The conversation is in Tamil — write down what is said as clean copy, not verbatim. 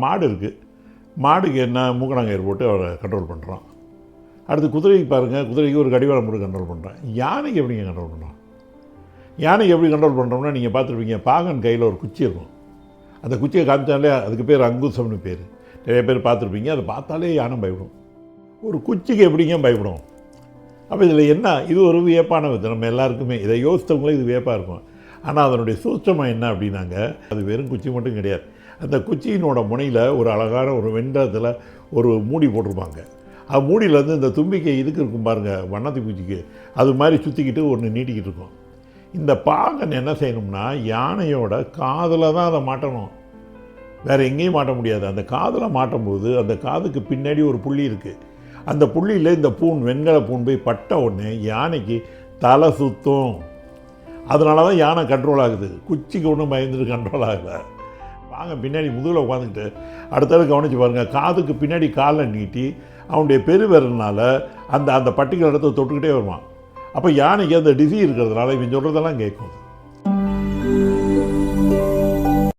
மாடு இருக்குது, மாடுக்கு என்ன மூக்கணாங்கயிறு போட்டு அவரை கண்ட்ரோல் பண்ணுறான். அடுத்து குதிரைக்கு பாருங்கள், குதிரைக்கு ஒரு கடிவாளம் போட்டு கண்ட்ரோல் பண்ணுறான். யானைக்கு எப்படிங்க கண்ட்ரோல் பண்ணுறான்? யானைக்கு எப்படி கண்ட்ரோல் பண்ணுறோம்னா, நீங்கள் பார்த்துருப்பீங்க, பாகன் கையில் ஒரு குச்சி இருக்கும். அந்த குச்சியை காமிச்சாலே அதுக்கு பேர் அங்குசம்னு பேர். நிறைய பேர் பார்த்துருப்பீங்க. அதை பார்த்தாலே யானை பயப்படும். ஒரு குச்சிக்கு எப்படிங்க பயப்படும்? அப்போ இதில் என்ன, இது ஒரு வியப்பான விதம். நம்ம எல்லாருக்குமே இதை யோசித்தவங்களே இது வியப்பாக இருக்கும். ஆனால் அதனுடைய சூட்சமாக என்ன அப்படின்னாங்க, அது வெறும் குச்சி மட்டும் கிடையாது. அந்த குச்சியினோட முனையில் ஒரு அழகான ஒரு வெண்டத்தில் ஒரு மூடி போட்டிருப்பாங்க. அது மூடியிலேருந்து இந்த தும்பிக்கை இதுக்கு இருக்கும் பாருங்கள், வண்ணத்தி பூச்சிக்கு, அது மாதிரி சுற்றிக்கிட்டு ஒன்று நீட்டிக்கிட்டு இருக்கும். இந்த பாகன் என்ன செய்யணும்னா, யானையோட காதில் தான் அதை மாட்டணும், வேறு எங்கேயும் மாட்ட முடியாது. அந்த காதில் மாட்டும்போது அந்த காதுக்கு பின்னாடி ஒரு புள்ளி இருக்குது. அந்த புள்ளியில் இந்த பூன், வெண்கல பூன் போய் பட்ட உடனே யானைக்கு தலை சுற்றும். அதனால தான் யானை கண்ட்ரோல் ஆகுது. குச்சிக்கு ஒன்றும் பயந்துட்டு கண்ட்ரோல் ஆகலை. வாங்க பின்னாடி முதுகில் உட்காந்துக்கிட்டு அடுத்தது கவனித்து பாருங்கள். காதுக்கு பின்னாடி காலை நீட்டி அவனுடைய பெருவிரல்னால அந்த பட்டிகள் இடத்த தொட்டுக்கிட்டே வருவான். அப்போ யானைக்கு அந்த டிசி இருக்கிறதுனால இவன் சொல்கிறதெல்லாம் கேட்கும்.